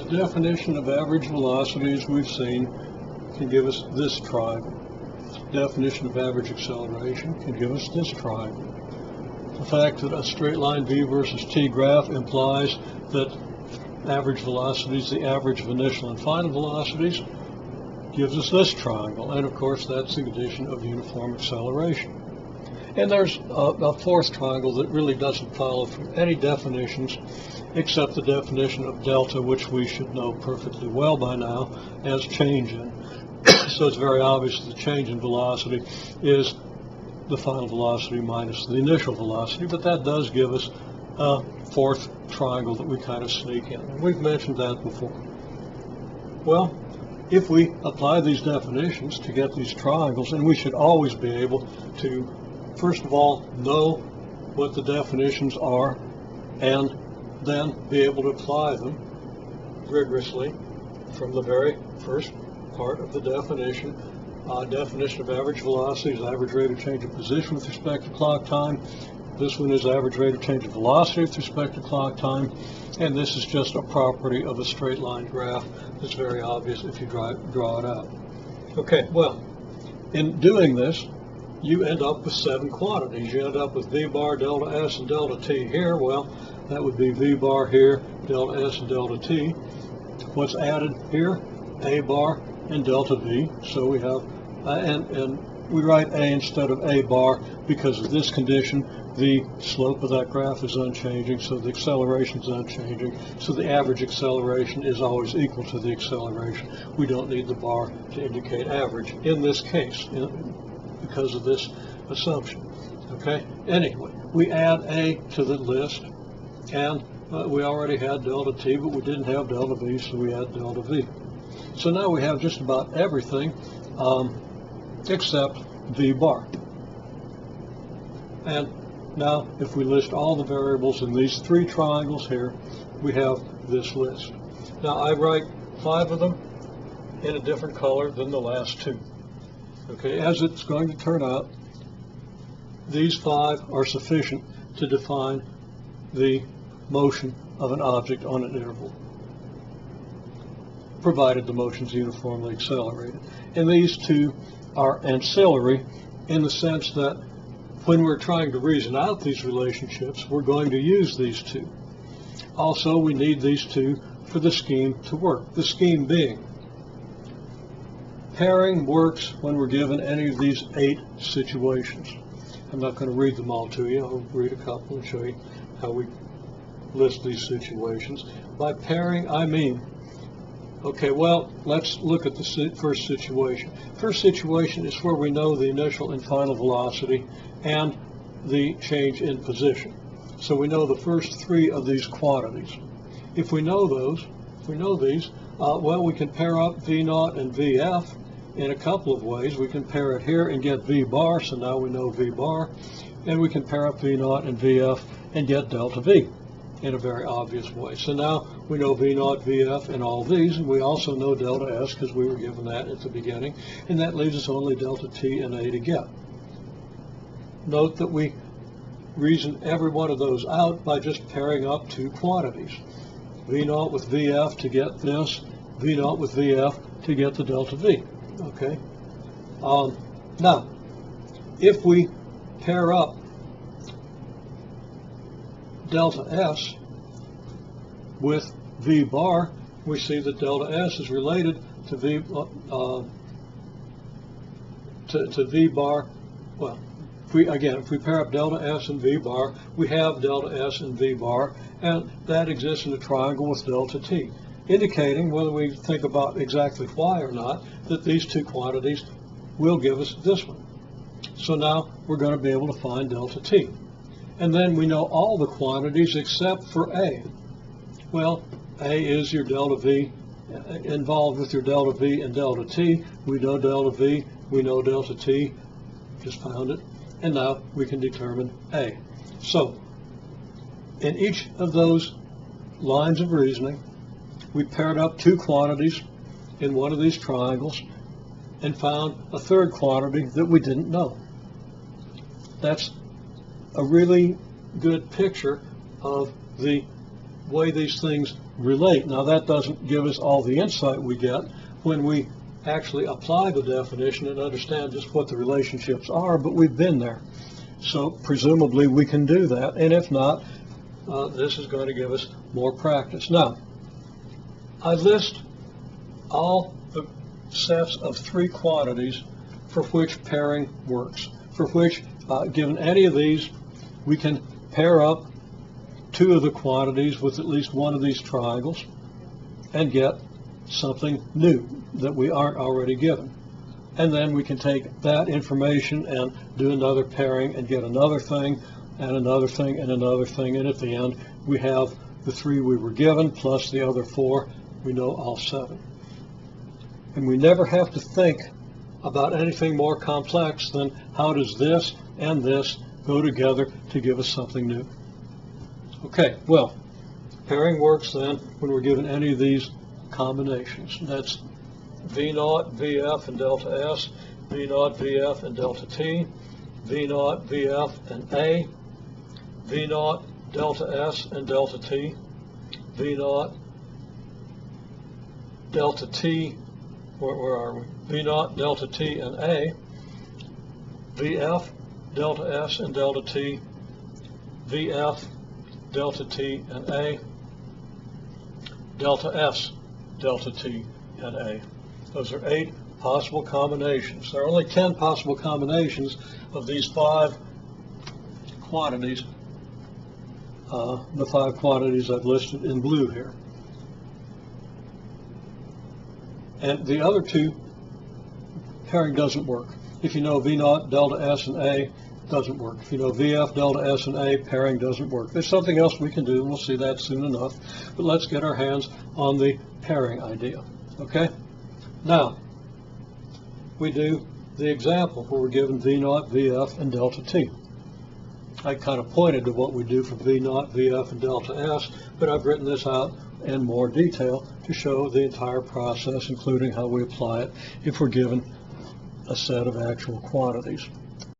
Definition of average velocity, as we've seen, can give us this triangle. Definition of average acceleration can give us this triangle. The fact that a straight line v versus t graph implies that average velocities, the average of initial and final velocities, gives us this triangle. And of course, that's the condition of uniform acceleration. And there's a fourth triangle that really doesn't follow from any definitions except the definition of delta, which we should know perfectly well by now as change in. So it's very obvious that the change in velocity is the final velocity minus the initial velocity, but that does give us a fourth triangle that we kind of sneak in. And we've mentioned that before. Well, if we apply these definitions to get these triangles, and we should always be able to, first of all, know what the definitions are, and then be able to apply them rigorously from the very first part of the definition. Definition of average velocity is average rate of change of position with respect to clock time. This one is average rate of change of velocity with respect to clock time. And this is just a property of a straight line graph that's very obvious if you draw it out. Okay, well, in doing this, you end up with 7 quantities. You end up with V bar, delta S, and delta T here. Well, that would be V bar here, delta S, and delta T. What's added here? A bar and delta V. So we have, and we write A instead of A bar because of this condition. The slope of that graph is unchanging, so the acceleration is unchanging. So the average acceleration is always equal to the acceleration. We don't need the bar to indicate average in this case, because of this assumption. Okay, anyway, we add A to the list, and we already had delta T, but we didn't have delta V, so we add delta V. So now we have just about everything except V bar. And now if we list all the variables in these 3 triangles here, we have this list. Now I write 5 of them in a different color than the last 2. Okay, as it's going to turn out, these 5 are sufficient to define the motion of an object on an interval, provided the motion is uniformly accelerated. And these 2 are ancillary in the sense that when we're trying to reason out these relationships, we're going to use these 2. Also, we need these 2 for the scheme to work. The scheme being, pairing works when we're given any of these 8 situations. I'm not going to read them all to you. I'll read a couple and show you how we list these situations. By pairing, I mean, okay, well, let's look at the first situation. First situation is where we know the initial and final velocity and the change in position. So we know the first 3 of these quantities. If we know those, if we know these, well, we can pair up V0 and VF in a couple of ways. We can pair it here and get V bar, so now we know V bar. And we can pair up V0 and VF and get delta V in a very obvious way. So now we know V0, VF, and all these, and we also know delta S because we were given that at the beginning, and that leaves us only delta T and A to get. Note that we reason every one of those out by just pairing up 2 quantities. V0 with VF to get this, V0 with VF to get the delta V. Okay. Now, if we pair up delta S with V bar, we see that delta S is related to V V bar. Well, if we pair up delta S and V bar, we have delta S and V bar, and that exists in a triangle with delta T, indicating, whether we think about exactly why or not, that these 2 quantities will give us this one. So now we're going to be able to find delta T. And then we know all the quantities except for A. Well, A is your delta V, involved with your delta V and delta T. We know delta V, we know delta T, just found it, and now we can determine A. So, in each of those lines of reasoning, we paired up 2 quantities in one of these triangles and found a 3rd quantity that we didn't know. That's a really good picture of the way these things relate. Now that doesn't give us all the insight we get when we actually apply the definition and understand just what the relationships are, but we've been there. So presumably we can do that, and if not, this is going to give us more practice. Now, I list all the sets of 3 quantities for which pairing works, for which, given any of these, we can pair up 2 of the quantities with at least one of these triangles and get something new that we aren't already given. And then we can take that information and do another pairing and get another thing and another thing and another thing, and at the end we have the 3 we were given plus the other 4. We know all 7. And we never have to think about anything more complex than how does this and this go together to give us something new. Okay, well, pairing works then when we're given any of these combinations. That's V0, VF, and delta S, V0, VF, and delta T, V0, VF, and A, V0, delta S, and delta T, V0, delta T, where are we? V0, delta T, and A, VF, delta S, and delta T, VF, delta T, and A, delta S, delta T, and A. Those are 8 possible combinations. There are only 10 possible combinations of these 5 quantities, the 5 quantities I've listed in blue here. And the other 2, pairing doesn't work. If you know V0, delta S, and A, doesn't work. If you know VF, delta S, and A, pairing doesn't work. There's something else we can do, and we'll see that soon enough. But let's get our hands on the pairing idea. Okay? Now, we do the example where we're given V0, VF, and delta T. I kind of pointed to what we do for V0, VF, and delta S, but I've written this out in more detail to show the entire process, including how we apply it if we're given a set of actual quantities.